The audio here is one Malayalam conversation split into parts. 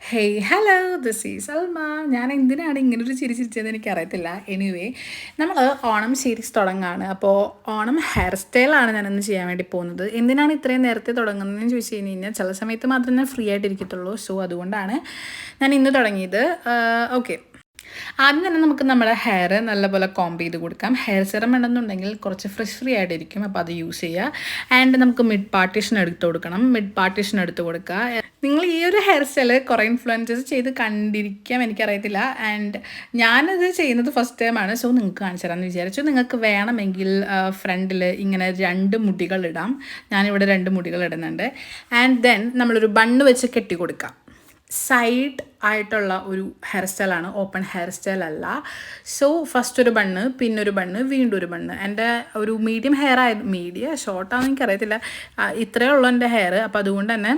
Hey hello this is Salma. ഞാൻ എന്തിനാണ് ഇങ്ങനൊരു ചിരി ചിരിച്ചതെന്ന് എനിക്കറിയത്തില്ല. എനിവേ നമ്മൾ ഓണം സീരീസ് തുടങ്ങുകയാണ്. അപ്പോൾ ഓണം ഹെയർ സ്റ്റൈലാണ് ഞാനിന്ന് ചെയ്യാൻ വേണ്ടി പോകുന്നത്. എന്തിനാണ് ഇത്രയും നേരത്തെ തുടങ്ങുന്നതെന്ന് ചോദിച്ചു കഴിഞ്ഞ് കഴിഞ്ഞാൽ ചില സമയത്ത് മാത്രമേ ഞാൻ ഫ്രീ ആയിട്ടിരിക്കത്തുള്ളൂ. സോ അതുകൊണ്ടാണ് ഞാൻ ഇന്ന് തുടങ്ങിയത്. ഓക്കെ, ആദ്യം തന്നെ നമുക്ക് നമ്മുടെ ഹെയർ നല്ലപോലെ കോംബ് ചെയ്ത് കൊടുക്കാം. ഹെയർ സെറം ഉണ്ടെന്നുണ്ടെങ്കിൽ കുറച്ച് ഫ്രീ ആയിട്ടിരിക്കും, അപ്പോൾ അത് യൂസ് ചെയ്യുക. ആൻഡ് നമുക്ക് മിഡ് പാർട്ടീഷൻ എടുത്ത് കൊടുക്കണം. മിഡ് പാർട്ടീഷൻ എടുത്ത് കൊടുക്കുക. നിങ്ങൾ ഈ ഒരു ഹെയർ സ്റ്റൈൽ കുറേ ഇൻഫ്ലുവൻസേഴ്സ് ചെയ്ത് കണ്ടിരിക്കാം, എനിക്കറിയത്തില്ല. ആൻഡ് ഞാനത് ചെയ്യുന്നത് ഫസ്റ്റ് ടൈമാണ്. സോ നിങ്ങൾക്ക് കാണിച്ചു തരാമെന്ന് വിചാരിച്ചു. നിങ്ങൾക്ക് വേണമെങ്കിൽ ഫ്രണ്ടിൽ ഇങ്ങനെ 2 മുടികൾ ഇടാം. ഞാനിവിടെ 2 മുടികൾ ഇടുന്നുണ്ട്. ആൻഡ് ദെൻ നമ്മളൊരു ബണ്ണ് വെച്ച് കെട്ടി കൊടുക്കാം. സൈഡ് ആയിട്ടുള്ള ഒരു ഹെയർ സ്റ്റൈലാണ്, ഓപ്പൺ ഹെയർ സ്റ്റൈൽ അല്ല. സോ ഫസ്റ്റ് ഒരു ബണ്ണ്, പിന്നൊരു ബണ്ണ്, വീണ്ടും ഒരു ബണ്ണ്. എൻ്റെ ഒരു മീഡിയം ഹെയർ ഷോർട്ടാണെന്ന് എനിക്കറിയത്തില്ല. ഇത്രയേ ഉള്ളൂ എൻ്റെ ഹെയർ. അപ്പോൾ അതുകൊണ്ട് തന്നെ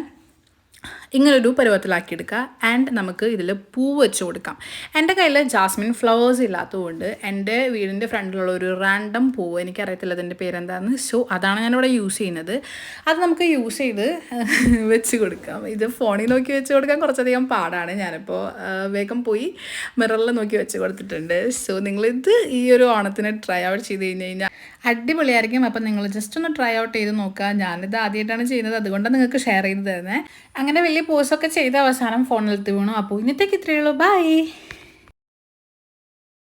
ഇങ്ങനൊരു പരുവത്തിലാക്കിയെടുക്കുക. ആൻഡ് നമുക്ക് ഇതിൽ പൂ വെച്ച് കൊടുക്കാം. എൻ്റെ കയ്യിൽ ജാസ്മിൻ ഫ്ലവേഴ്സ് ഇല്ലാത്തതുകൊണ്ട് എൻ്റെ വീടിൻ്റെ ഫ്രണ്ടിലുള്ള ഒരു റാൻഡം പൂവ്, എനിക്കറിയത്തില്ല അതിൻ്റെ പേരെന്താണെന്ന്. സോ അതാണ് ഞാനിവിടെ യൂസ് ചെയ്യുന്നത്. അത് നമുക്ക് യൂസ് ചെയ്ത് വെച്ച് കൊടുക്കാം. ഇത് ഫോണിൽ നോക്കി വെച്ച് കൊടുക്കാൻ കുറച്ചധികം പാടാണ്. ഞാനിപ്പോൾ വേഗം പോയി മിററിൽ നോക്കി വെച്ച് കൊടുത്തിട്ടുണ്ട്. സോ നിങ്ങളിത് ഈ ഒരു ഓണത്തിന് ട്രൈ ഔട്ട് ചെയ്ത് കഴിഞ്ഞ് കഴിഞ്ഞാൽ അടിപൊളിയായിരിക്കും. അപ്പം നിങ്ങൾ ജസ്റ്റ് ഒന്ന് ട്രൈ ഔട്ട് ചെയ്ത് നോക്കുക. ഞാനിത് ആദ്യമായിട്ടാണ് ചെയ്യുന്നത്, അതുകൊണ്ടാണ് നിങ്ങൾക്ക് ഷെയർ ചെയ്ത് തരുന്നത്. അങ്ങനെ വലിയ പോസ്റ്റൊക്കെ ചെയ്ത അവസാനം ഫോണിലെത്തി വീണു. അപ്പോൾ ഇന്നത്തേക്ക് ഇത്രയേ ഉള്ളൂ. ബൈ.